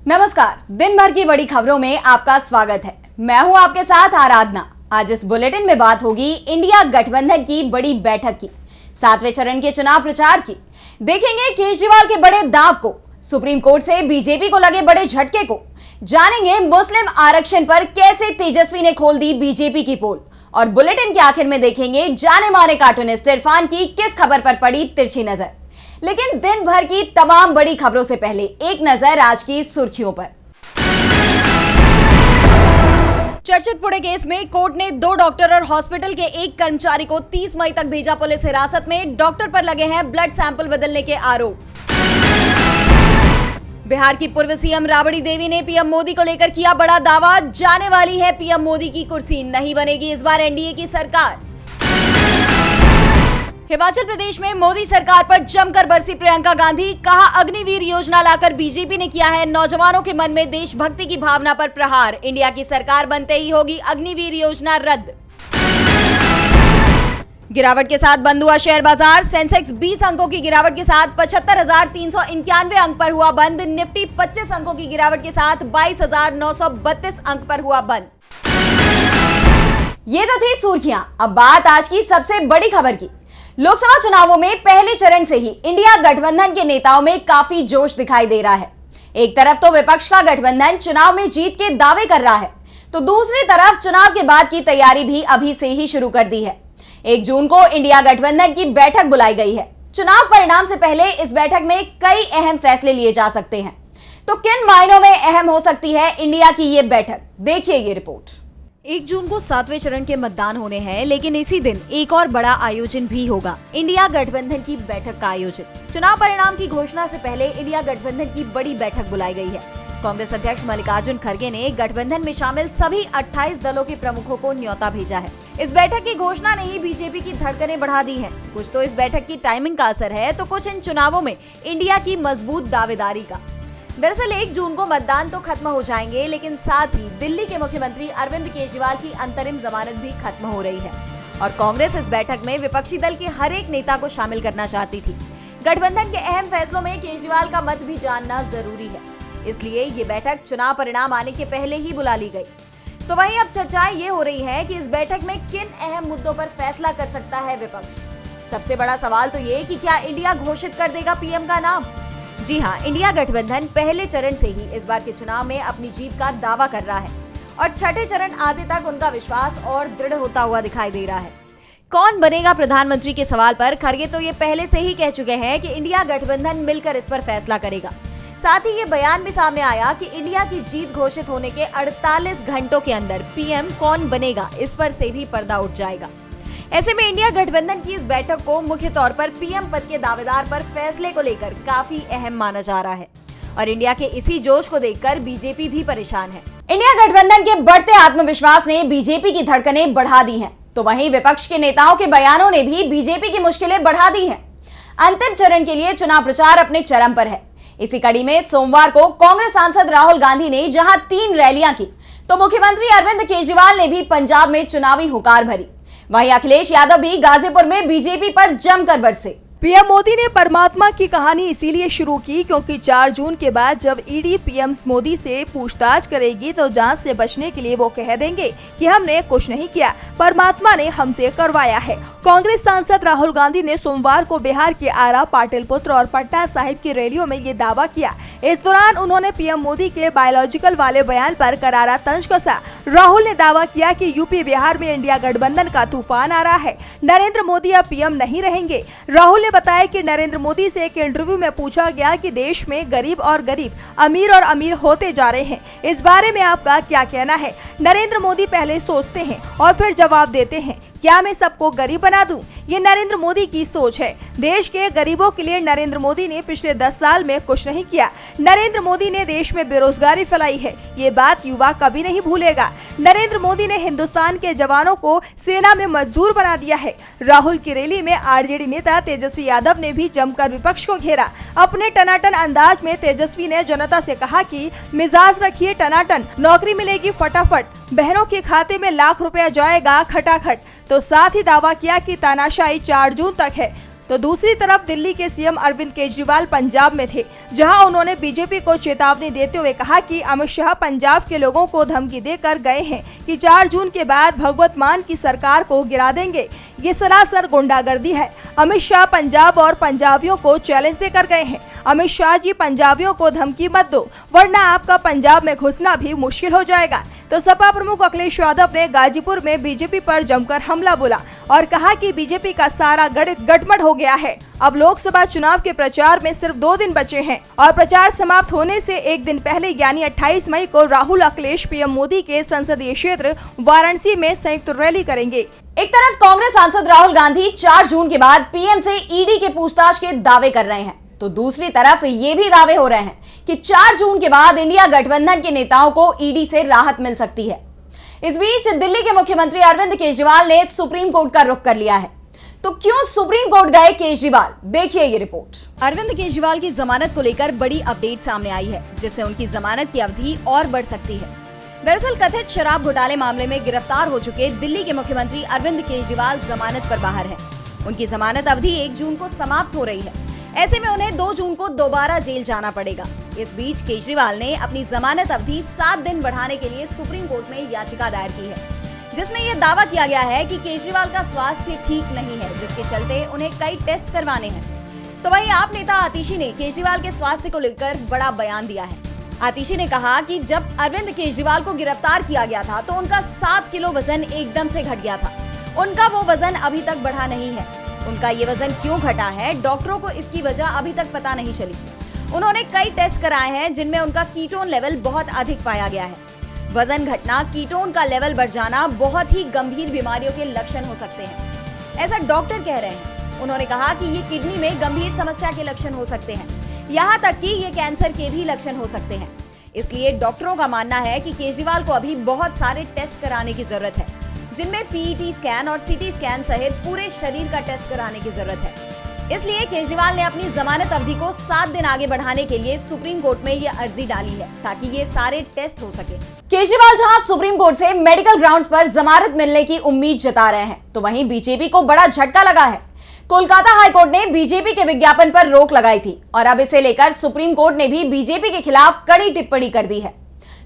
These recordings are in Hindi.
नमस्कार, दिन भर की बड़ी खबरों में आपका स्वागत है। मैं हूं आपके साथ आराधना। आज इस बुलेटिन में बात होगी इंडिया गठबंधन की बड़ी बैठक की, 7वें चरण के चुनाव प्रचार की। देखेंगे केजरीवाल के बड़े दाव को, सुप्रीम कोर्ट से बीजेपी को लगे बड़े झटके को। जानेंगे मुस्लिम आरक्षण पर कैसे तेजस्वी ने खोल दी बीजेपी की पोल। और बुलेटिन के आखिर में देखेंगे जाने माने कार्टूनिस्ट इरफान की किस खबर पर पड़ी तिरछी नजर। लेकिन दिन भर की तमाम बड़ी खबरों से पहले एक नजर आज की सुर्खियों पर। चर्चित पुणे केस में कोर्ट ने 2 डॉक्टर और हॉस्पिटल के एक कर्मचारी को 30 मई तक भेजा पुलिस हिरासत में। डॉक्टर पर लगे हैं ब्लड सैंपल बदलने के आरोप। बिहार की पूर्व सीएम राबड़ी देवी ने पीएम मोदी को लेकर किया बड़ा दावा। जाने वाली है पीएम मोदी की कुर्सी, नहीं बनेगी इस बार एनडीए की सरकार। हिमाचल प्रदेश में मोदी सरकार पर जमकर बरसी प्रियंका गांधी। कहा, अग्निवीर योजना लाकर बीजेपी ने किया है नौजवानों के मन में देशभक्ति की भावना पर प्रहार। इंडिया की सरकार बनते ही होगी अग्निवीर योजना रद्द। गिरावट के साथ बंद हुआ शेयर बाजार। सेंसेक्स 20 अंकों की गिरावट के साथ 75,391 अंक पर हुआ बंद। निफ्टी 25 अंकों की गिरावट के साथ 22,932 अंक पर हुआ बंद। ये तो थी सुर्खियां। अब बात आज की सबसे बड़ी खबर की। लोकसभा चुनावों में पहले चरण से ही इंडिया गठबंधन के नेताओं में काफी जोश दिखाई दे रहा है। एक तरफ तो विपक्ष का गठबंधन चुनाव में जीत के दावे कर रहा है, तो दूसरी तरफ चुनाव के बाद की तैयारी भी अभी से ही शुरू कर दी है। 1 जून को इंडिया गठबंधन की बैठक बुलाई गई है। चुनाव परिणाम से पहले इस बैठक में कई अहम फैसले लिए जा सकते हैं। तो किन मायनों में अहम हो सकती है इंडिया की ये बैठक, देखिए ये रिपोर्ट। 1 जून को 7वें चरण के मतदान होने हैं, लेकिन इसी दिन एक और बड़ा आयोजन भी होगा, इंडिया गठबंधन की बैठक का आयोजन। चुनाव परिणाम की घोषणा से पहले इंडिया गठबंधन की बड़ी बैठक बुलाई गई है। कांग्रेस अध्यक्ष मल्लिकार्जुन खड़गे ने गठबंधन में शामिल सभी 28 दलों के प्रमुखों को न्योता भेजा है। इस बैठक की घोषणा ने ही बीजेपी की धड़कनें बढ़ा दी हैं। कुछ तो इस बैठक की टाइमिंग का असर है, तो कुछ इन चुनावों में इंडिया की मजबूत दावेदारी का। दरअसल 1 जून को मतदान तो खत्म हो जाएंगे, लेकिन साथ ही दिल्ली के मुख्यमंत्री अरविंद केजरीवाल की अंतरिम जमानत भी खत्म हो रही है। और कांग्रेस इस बैठक में विपक्षी दल के हर एक नेता को शामिल करना चाहती थी। गठबंधन के अहम फैसलों में केजरीवाल का मत भी जानना जरूरी है, इसलिए ये बैठक चुनाव परिणाम आने के पहले ही बुला ली गई। तो वहीं अब चर्चाएं ये हो रही है कि इस बैठक में किन अहम मुद्दों पर फैसला कर सकता है विपक्ष। सबसे बड़ा सवाल तो ये कि क्या इंडिया घोषित कर देगा पीएम का नाम। जी हां, इंडिया गठबंधन पहले चरण से ही इस बार के चुनाव में अपनी जीत का दावा कर रहा है और छठे चरण आते तक उनका विश्वास और दृढ़ होता हुआ दिखाई दे रहा है। कौन बनेगा प्रधानमंत्री के सवाल पर खड़गे तो ये पहले से ही कह चुके हैं कि इंडिया गठबंधन मिलकर इस पर फैसला करेगा। साथ ही ये बयान भी सामने आया कि इंडिया की जीत घोषित होने के 48 घंटों के अंदर पीएम कौन बनेगा, इस पर से भी पर्दा उठ जाएगा। ऐसे में इंडिया गठबंधन की इस बैठक को मुख्य तौर पर पीएम पद के दावेदार पर फैसले को लेकर काफी अहम माना जा रहा है। और इंडिया के इसी जोश को देखकर बीजेपी भी परेशान है। इंडिया गठबंधन के बढ़ते आत्मविश्वास ने बीजेपी की धड़कनें बढ़ा दी हैं, तो वहीं विपक्ष के नेताओं के बयानों ने भी बीजेपी की मुश्किलें बढ़ा दी हैं। अंतिम चरण के लिए चुनाव प्रचार अपने चरम पर है। इसी कड़ी में सोमवार को कांग्रेस सांसद राहुल गांधी ने जहां 3 रैलियां की, तो मुख्यमंत्री अरविंद केजरीवाल ने भी पंजाब में चुनावी हुंकार भरी। वहीं अखिलेश यादव भी गाजीपुर में बीजेपी पर जमकर बरसे। पीएम मोदी ने परमात्मा की कहानी इसीलिए शुरू की क्योंकि 4 जून के बाद जब ईडी पीएम मोदी से पूछताछ करेगी तो जांच से बचने के लिए वो कह देंगे कि हमने कुछ नहीं किया, परमात्मा ने हमसे करवाया है। कांग्रेस सांसद राहुल गांधी ने सोमवार को बिहार के आरा, पाटलिपुत्र और पटना साहिब की रैलियों में ये दावा किया। इस दौरान उन्होंने पीएम मोदी के बायोलॉजिकल वाले बयान पर करारा तंज कसा। राहुल ने दावा किया कि यूपी बिहार में इंडिया गठबंधन का तूफान आ रहा है, नरेंद्र मोदी अब पीएम नहीं रहेंगे। राहुल ने बताया कि नरेंद्र मोदी से एक इंटरव्यू में पूछा गया कि देश में गरीब और गरीब, अमीर और अमीर होते जा रहे हैं, इस बारे में आपका क्या कहना है। नरेंद्र मोदी पहले सोचते हैं और फिर जवाब देते हैं, क्या मैं सबको गरीब बना दूं? ये नरेंद्र मोदी की सोच है। देश के गरीबों के लिए नरेंद्र मोदी ने पिछले 10 साल में कुछ नहीं किया। नरेंद्र मोदी ने देश में बेरोजगारी फैलाई है, ये बात युवा कभी नहीं भूलेगा। नरेंद्र मोदी ने हिंदुस्तान के जवानों को सेना में मजदूर बना दिया है। राहुल की रैली में आरजेडी नेता तेजस्वी यादव ने भी जमकर विपक्ष को घेरा। अपने टनाटन अंदाज में तेजस्वी ने जनता से कहा कि मिजाज रखिए टनाटन, नौकरी मिलेगी फटाफट, बहनों के खाते में लाख रुपया जाएगा खटाखट। तो साथ ही दावा किया कि तानाशाही 4 जून तक है। तो दूसरी तरफ दिल्ली के सीएम अरविंद केजरीवाल पंजाब में थे, जहां उन्होंने बीजेपी को चेतावनी देते हुए कहा कि अमित शाह पंजाब के लोगों को धमकी देकर गए हैं कि 4 जून के बाद भगवत मान की सरकार को गिरा देंगे। ये सरासर गुंडागर्दी है। अमित शाह पंजाब और पंजाबियों को चैलेंज देकर गए हैं। अमित शाह जी, पंजाबियों को धमकी मत दो, वरना आपका पंजाब में घुसना भी मुश्किल हो जाएगा। तो सपा प्रमुख अखिलेश यादव ने गाजीपुर में बीजेपी पर जमकर हमला बोला और कहा कि बीजेपी का सारा गणित गटमट हो गया है। अब लोकसभा चुनाव के प्रचार में सिर्फ 2 दिन बचे हैं और प्रचार समाप्त होने से एक दिन पहले यानी 28 मई को राहुल अखिलेश पीएम मोदी के संसदीय क्षेत्र वाराणसी में संयुक्त रैली करेंगे। एक तरफ कांग्रेस सांसद राहुल गांधी 4 जून के बाद पीएम से ईडी के पूछताछ के दावे कर रहे हैं, तो दूसरी तरफ ये भी दावे हो रहे हैं कि 4 जून के बाद इंडिया गठबंधन के नेताओं को ईडी से राहत मिल सकती है। इस बीच दिल्ली के मुख्यमंत्री अरविंद केजरीवाल ने सुप्रीम कोर्ट का रुख कर लिया है। तो क्यों सुप्रीम कोर्ट गए केजरीवाल, देखिए ये रिपोर्ट। अरविंद केजरीवाल की जमानत को लेकर बड़ी अपडेट सामने आई है, जिससे उनकी जमानत की अवधि और बढ़ सकती है। दरअसल कथित शराब घोटाले मामले में गिरफ्तार हो चुके दिल्ली के मुख्यमंत्री अरविंद केजरीवाल जमानत पर बाहर हैं। उनकी जमानत अवधि 1 जून को समाप्त हो रही है। ऐसे में उन्हें 2 जून को दोबारा जेल जाना पड़ेगा। इस बीच केजरीवाल ने अपनी जमानत अवधि 7 दिन बढ़ाने के लिए सुप्रीम कोर्ट में याचिका दायर की है, जिसमें यह दावा किया गया है कि केजरीवाल का स्वास्थ्य ठीक नहीं है, जिसके चलते उन्हें कई टेस्ट करवाने हैं। तो वहीं आप नेता आतिशी ने केजरीवाल के स्वास्थ्य को लेकर बड़ा बयान दिया है। आतिशी ने कहा कि जब अरविंद केजरीवाल को गिरफ्तार किया गया था तो उनका 7 किलो वजन एकदम से घट गया था। उनका वो वजन अभी तक बढ़ा नहीं है। उनका ये वजन क्यों घटा है, डॉक्टरों को इसकी वजह अभी तक पता नहीं चली। उन्होंने कई टेस्ट कराए हैं, जिनमें उनका कीटोन लेवल बहुत अधिक पाया गया है। वजन घटना, कीटोन का लेवल बढ़ जाना बहुत ही गंभीर बीमारियों के लक्षण हो सकते हैं, ऐसा डॉक्टर कह रहे हैं। उन्होंने कहा कि ये किडनी में गंभीर समस्या के लक्षण हो सकते हैं, यहाँ तक कि ये कैंसर के भी लक्षण हो सकते हैं। इसलिए डॉक्टरों का मानना है कि केजरीवाल को अभी बहुत सारे टेस्ट कराने की जरूरत है, जिनमें पीईटी स्कैन और सीटी स्कैन सहित पूरे शरीर का टेस्ट कराने की जरूरत है। इसलिए केजरीवाल ने अपनी जमानत अवधि को 7 दिन आगे बढ़ाने के लिए सुप्रीम कोर्ट में ये अर्जी डाली है, ताकि ये सारे टेस्ट हो सके। केजरीवाल जहां सुप्रीम कोर्ट से मेडिकल ग्राउंड्स पर जमानत मिलने की उम्मीद जता रहे हैं, तो वहीं बीजेपी को बड़ा झटका लगा है। कोलकाता हाईकोर्ट ने बीजेपी के विज्ञापन पर रोक लगाई थी और अब इसे लेकर सुप्रीम कोर्ट ने भी बीजेपी के खिलाफ कड़ी टिप्पणी कर दी है।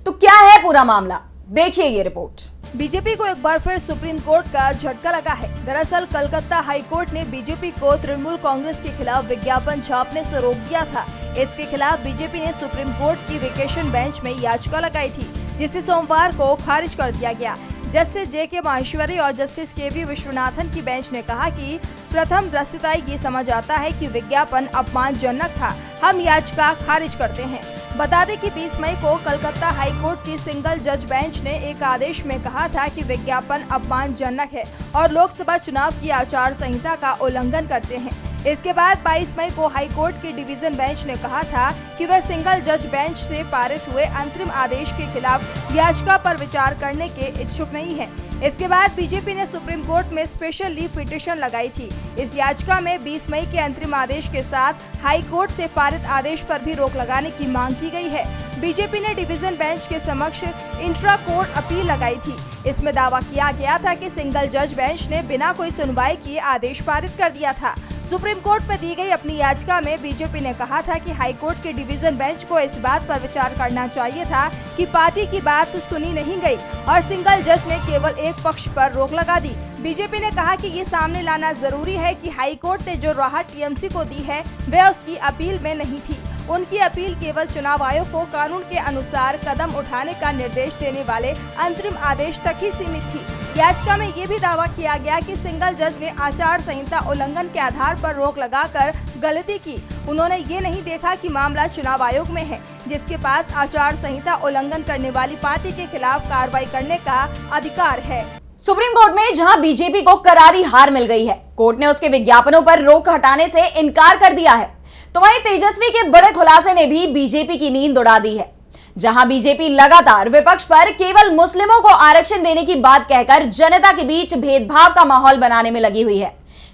तो क्या है पूरा मामला, देखिए ये रिपोर्ट। बीजेपी को एक बार फिर सुप्रीम कोर्ट का झटका लगा है। दरअसल कलकत्ता हाईकोर्ट ने बीजेपी को तृणमूल कांग्रेस के खिलाफ विज्ञापन छापने से रोक दिया था। इसके खिलाफ बीजेपी ने सुप्रीम कोर्ट की वेकेशन बेंच में याचिका लगाई थी, जिसे सोमवार को खारिज कर दिया गया। Justice JK. माहेश्वरी और जस्टिस के.वी. विश्वनाथन की बेंच ने कहा कि प्रथम दृष्टया ये समझ आता है कि विज्ञापन अपमानजनक था, हम याचिका खारिज करते हैं। बता दें कि 20 मई को कलकत्ता हाईकोर्ट की सिंगल जज बेंच ने एक आदेश में कहा था कि विज्ञापन अपमानजनक है और लोकसभा चुनाव की आचार संहिता का उल्लंघन करते हैं। इसके बाद 22 मई को हाईकोर्ट की डिवीजन बेंच ने कहा था कि वह सिंगल जज बेंच से पारित हुए अंतरिम आदेश के खिलाफ याचिका पर विचार करने के इच्छुक नहीं है। इसके बाद बीजेपी ने सुप्रीम कोर्ट में स्पेशल लीव पिटीशन लगाई थी। इस याचिका में 20 मई के अंतरिम आदेश के साथ हाई कोर्ट से पारित आदेश पर भी रोक लगाने की मांग की गई है। बीजेपी ने डिवीजन बेंच के समक्ष इंट्रा कोर्ट अपील लगाई थी। इसमें दावा किया गया था कि सिंगल जज बेंच ने बिना कोई सुनवाई किए आदेश पारित कर दिया था। सुप्रीम कोर्ट में दी गई अपनी याचिका में बीजेपी ने कहा था कि हाईकोर्ट के डिवीजन बेंच को इस बात पर विचार करना चाहिए था कि पार्टी की बात सुनी नहीं गई और सिंगल जज ने केवल एक पक्ष पर रोक लगा दी। बीजेपी ने कहा कि ये सामने लाना जरूरी है कि हाईकोर्ट ने जो राहत टीएमसी को दी है वह उसकी अपील में नहीं थी। उनकी अपील केवल चुनाव आयोग को कानून के अनुसार कदम उठाने का निर्देश देने वाले अंतरिम आदेश तक ही सीमित थी। याचिका में ये भी दावा किया गया कि सिंगल जज ने आचार संहिता उल्लंघन के आधार पर रोक लगाकर गलती की। उन्होंने ये नहीं देखा कि मामला चुनाव आयोग में है, जिसके पास आचार संहिता उल्लंघन करने वाली पार्टी के खिलाफ कार्रवाई करने का अधिकार है। सुप्रीम कोर्ट में जहां बीजेपी को करारी हार मिल गई है, कोर्ट ने उसके विज्ञापनों पर रोक हटाने से इनकार कर दिया है, तो वहीं तेजस्वी के बड़े खुलासे ने भी बीजेपी की नींद उड़ा दी है। जहां बीजेपी लगातार विपक्ष पर केवल मुस्लिमों को आरक्षण देने की बात कहकर जनता के बीच भेदभाव का माहौल बनाने में लगी हुई है,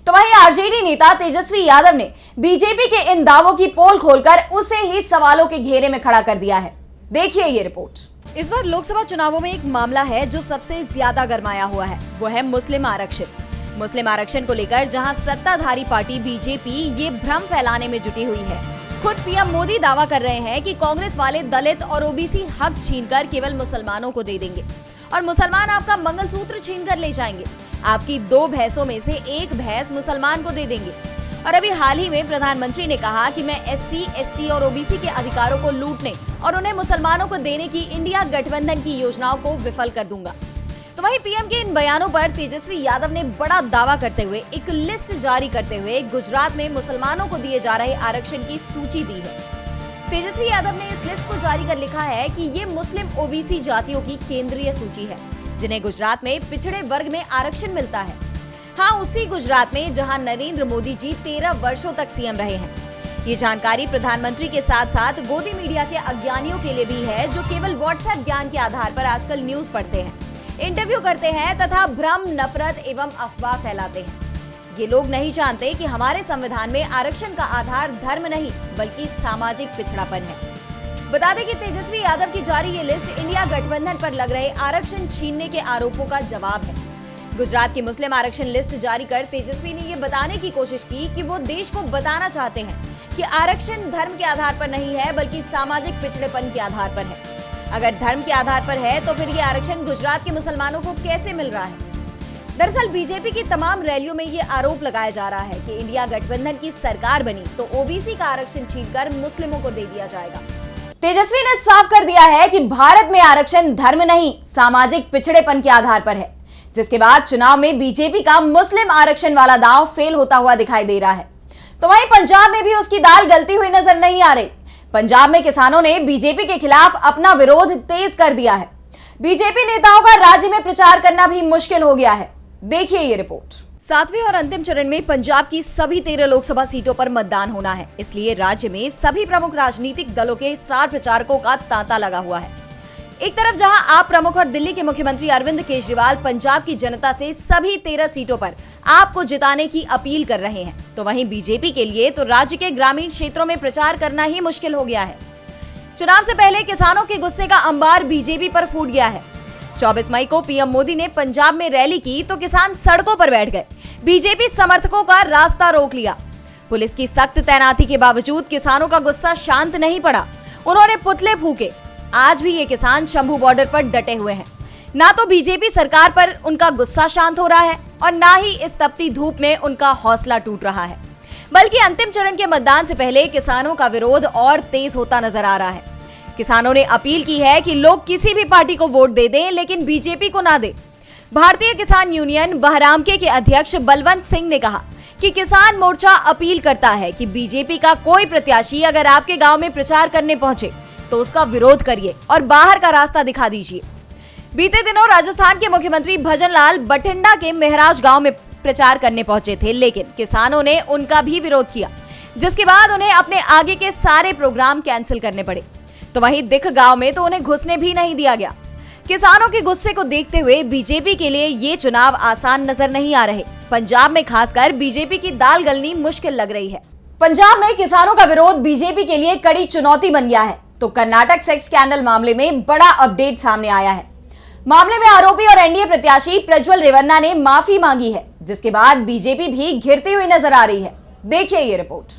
तो वहीं आरजेडी नेता तेजस्वी यादव ने बीजेपी के इन दावों की पोल खोलकर उसे ही सवालों के घेरे में खड़ा कर दिया है। देखिए ये रिपोर्ट। इस बार लोकसभा चुनावों में एक मामला है जो सबसे ज्यादा गरमाया हुआ है, वो है मुस्लिम आरक्षण। मुस्लिम आरक्षण को लेकर जहां सत्ताधारी पार्टी बीजेपी ये भ्रम फैलाने में जुटी हुई है, खुद पीएम मोदी दावा कर रहे हैं कि कांग्रेस वाले दलित और ओबीसी हक छीनकर केवल मुसलमानों को दे देंगे और मुसलमान आपका मंगलसूत्र छीनकर ले जाएंगे। आपकी 2 भैंसों में से 1 भैंस मुसलमान को दे देंगे। और अभी हाल ही में प्रधानमंत्री ने कहा कि मैं एससी, एसटी और ओबीसी के अधिकारों को लूटने और उन्हें मुसलमानों को देने की इंडिया गठबंधन की योजनाओं को विफल कर दूंगा। तो वहीं पीएम के इन बयानों पर तेजस्वी यादव ने बड़ा दावा करते हुए एक लिस्ट जारी करते हुए गुजरात में मुसलमानों को दिए जा रहे आरक्षण की सूची दी है। तेजस्वी यादव ने इस लिस्ट को जारी कर लिखा है कि ये मुस्लिम ओबीसी जातियों की केंद्रीय सूची है जिन्हें गुजरात में पिछड़े वर्ग में आरक्षण मिलता है। हाँ, उसी गुजरात में जहां नरेंद्र मोदी जी 13 वर्षों तक सीएम रहे हैं। ये जानकारी प्रधानमंत्री के साथ साथ गोदी मीडिया के अज्ञानियों के लिए भी है जो केवल व्हाट्सएप ज्ञान के आधार पर आजकल न्यूज पढ़ते हैं, इंटरव्यू करते हैं तथा भ्रम, नफरत एवं अफवाह फैलाते हैं। ये लोग नहीं जानते कि हमारे संविधान में आरक्षण का आधार धर्म नहीं बल्कि सामाजिक पिछड़ापन है। बता दें कि तेजस्वी यादव की जारी ये लिस्ट इंडिया गठबंधन पर लग रहे आरक्षण छीनने के आरोपों का जवाब है। गुजरात की मुस्लिम आरक्षण लिस्ट जारी कर तेजस्वी ने ये बताने की कोशिश की कि वो देश को बताना चाहते हैं कि आरक्षण धर्म के आधार पर नहीं है बल्कि सामाजिक पिछड़ेपन के आधार पर है। अगर धर्म के आधार पर है तो फिर ये आरक्षण गुजरात के मुसलमानों को कैसे मिल रहा है? दरअसल बीजेपी की तमाम रैलियों में ये आरोप लगाया जा रहा है कि इंडिया गठबंधन की सरकार बनी तो ओबीसी का आरक्षण छीनकर मुस्लिमों को दे दिया जाएगा। तेजस्वी ने साफ कर दिया है कि भारत में आरक्षण धर्म नहीं सामाजिक पिछड़ेपन के आधार पर है, जिसके बाद चुनाव में बीजेपी का मुस्लिम आरक्षण वाला दांव फेल होता हुआ दिखाई दे रहा है। तो वहीं पंजाब में भी उसकी दाल गलती हुई नजर नहीं आ रही। पंजाब में किसानों ने बीजेपी के खिलाफ अपना विरोध तेज कर दिया है। बीजेपी नेताओं का राज्य में प्रचार करना भी मुश्किल हो गया है। देखिए ये रिपोर्ट। 7वें और अंतिम चरण में पंजाब की सभी 13 लोकसभा सीटों पर मतदान होना है, इसलिए राज्य में सभी प्रमुख राजनीतिक दलों के स्टार प्रचारकों का तांता लगा हुआ है। एक तरफ जहां आप प्रमुख और दिल्ली के मुख्यमंत्री अरविंद केजरीवाल पंजाब की जनता से सभी 13 सीटों पर आपको जिताने की अपील कर रहे हैं, तो वहीं बीजेपी के लिए तो राज्य के ग्रामीण क्षेत्रों में प्रचार करना ही मुश्किल हो गया है। चुनाव से पहले किसानों के गुस्से का अंबार बीजेपी पर फूट गया है। 24 मई को पीएम मोदी ने पंजाब में रैली की तो किसान सड़कों पर बैठ गए। बीजेपी समर्थकों का रास्ता रोक लिया। पुलिस की सख्त तैनाती के बावजूद किसानों का गुस्सा शांत नहीं पड़ा। उन्होंने पुतले फूके। आज भी ये किसान शंभू बॉर्डर पर डटे हुए हैं। ना तो बीजेपी सरकार पर उनका गुस्सा शांत हो रहा है और ना ही इस तपती धूप में उनका हौसला टूट रहा है, बल्कि अंतिम चरण के मतदान से पहले किसानों का विरोध और तेज होता नजर आ रहा है। किसानों ने अपील की है कि लोग किसी भी पार्टी को वोट दे दें लेकिन बीजेपी को ना दे। भारतीय किसान यूनियन बहरामके के अध्यक्ष बलवंत सिंह ने कहा कि किसान मोर्चा अपील करता है कि बीजेपी का कोई प्रत्याशी अगर आपके गांव में प्रचार करने पहुंचे तो उसका विरोध करिए और बाहर का रास्ता दिखा दीजिए। बीते दिनों राजस्थान के मुख्यमंत्री भजन लाल बठिंडा के महराज गांव में प्रचार करने पहुंचे थे, लेकिन किसानों ने उनका भी विरोध किया, जिसके बाद उन्हें अपने आगे के सारे प्रोग्राम कैंसिल करने पड़े। तो वहीं दिख गांव में तो उन्हें घुसने भी नहीं दिया गया। किसानों के गुस्से को देखते हुए बीजेपी के लिए ये चुनाव आसान नजर नहीं आ रहे। पंजाब में खासकर बीजेपी की दाल गलनी मुश्किल लग रही है। पंजाब में किसानों का विरोध बीजेपी के लिए कड़ी चुनौती बन गया है। तो कर्नाटक सेक्स स्कैंडल मामले में बड़ा अपडेट सामने आया है। मामले में आरोपी और एनडीए प्रत्याशी प्रज्वल रेवन्ना ने माफी मांगी है, जिसके बाद बीजेपी भी घिरती हुई नजर आ रही है। देखिए ये रिपोर्ट।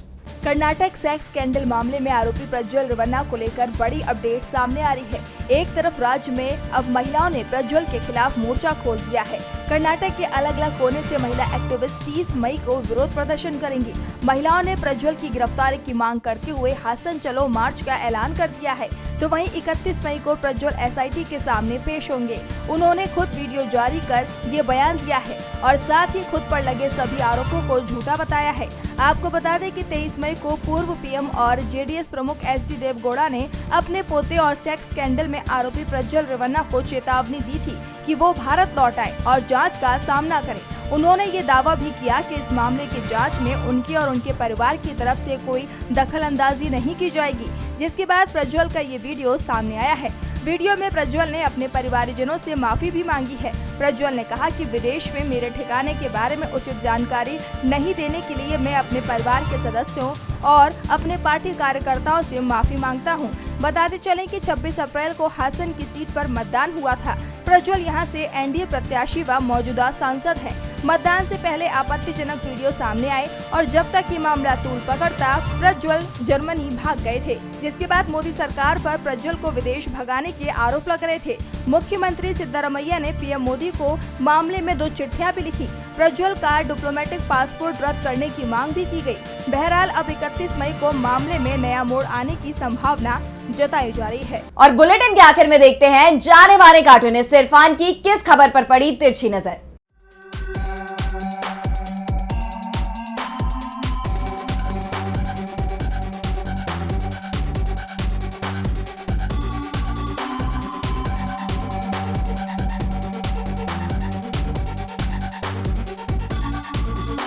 कर्नाटक सेक्स स्कैंडल मामले में आरोपी प्रज्वल रेवन्ना को लेकर बड़ी अपडेट सामने आ रही है। एक तरफ राज्य में अब महिलाओं ने प्रज्वल के खिलाफ मोर्चा खोल दिया है। कर्नाटक के अलग अलग कोने से महिला एक्टिविस्ट 30 मई को विरोध प्रदर्शन करेंगी। महिलाओं ने प्रज्वल की गिरफ्तारी की मांग करते हुए हासन चलो मार्च का ऐलान कर दिया है। तो वहीं 31 मई को प्रज्वल एसआईटी के सामने पेश होंगे। उन्होंने खुद वीडियो जारी कर ये बयान दिया है और साथ ही खुद पर लगे सभी आरोपों को झूठा बताया है। आपको बता दें कि 23 मई को पूर्व पीएम और जेडीएस प्रमुख एचडी देवगौड़ा ने अपने पोते और सेक्स स्कैंडल में आरोपी प्रज्वल रेवन्ना को चेतावनी दी थी कि वो भारत लौट आए और जांच का सामना करें। उन्होंने ये दावा भी किया कि इस मामले की जांच में उनके और उनके परिवार की तरफ से कोई दखलंदाजी नहीं की जाएगी, जिसके बाद प्रज्वल का ये वीडियो सामने आया है। वीडियो में प्रज्वल ने अपने परिवारजनों से माफी भी मांगी है। प्रज्वल ने कहा कि विदेश में मेरे ठिकाने के बारे में उचित जानकारी नहीं देने के लिए मैं अपने परिवार के सदस्यों और अपने पार्टी कार्यकर्ताओं से माफी मांगता हूं। बताते चलें कि 26 अप्रैल को हासन की सीट पर मतदान हुआ था। प्रज्वल यहां से एनडीए प्रत्याशी व मौजूदा सांसद हैं। मतदान से पहले आपत्तिजनक वीडियो सामने आए और जब तक ये मामला तूल पकड़ता प्रज्वल जर्मनी भाग गए थे, जिसके बाद मोदी सरकार पर प्रज्वल को विदेश भगाने के आरोप लग रहे थे। मुख्यमंत्री सिद्धारमैया ने पीएम मोदी को मामले में 2 चिट्ठियां भी लिखी। प्रज्वल का डिप्लोमेटिक पासपोर्ट रद्द करने की मांग भी की गई। बहरहाल अब 31 मई को मामले में नया मोड़ आने की संभावना जताई जा रही है। और बुलेटिन के आखिर में देखते हैं जाने माने कार्टूनिस्ट इरफान की किस खबर पर पड़ी तिरछी नजर।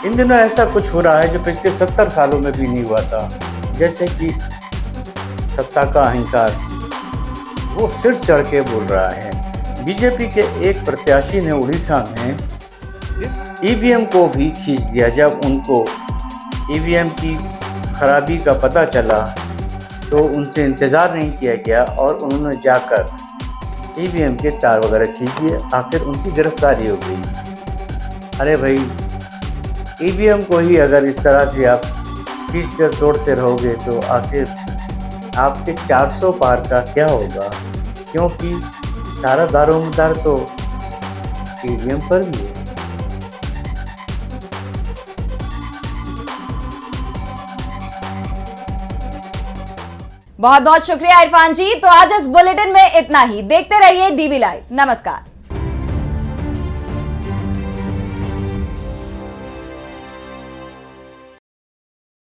इन दिनों ऐसा कुछ हो रहा है जो पिछले 70 सालों में भी नहीं हुआ था, जैसे कि सत्ता का अहंकार वो सिर चढ़ के बोल रहा है। बीजेपी के एक प्रत्याशी ने उड़ीसा में ईवीएम को भी खींच दिया। जब उनको ईवीएम की खराबी का पता चला तो उनसे इंतज़ार नहीं किया गया और उन्होंने जाकर ईवीएम के तार वगैरह खींच दिए। आखिर उनकी गिरफ्तारी हो गई। अरे भाई, ईवीएम को ही अगर इस तरह से आप खींचते तोड़ते रहोगे तो आखिर आपके 400 पार का क्या होगा, क्योंकि सारा दारोमदार तो ईवीएम पर भी है। बहुत बहुत शुक्रिया इरफान जी। तो आज इस बुलेटिन में इतना ही। देखते रहिए डीवी लाइव। नमस्कार।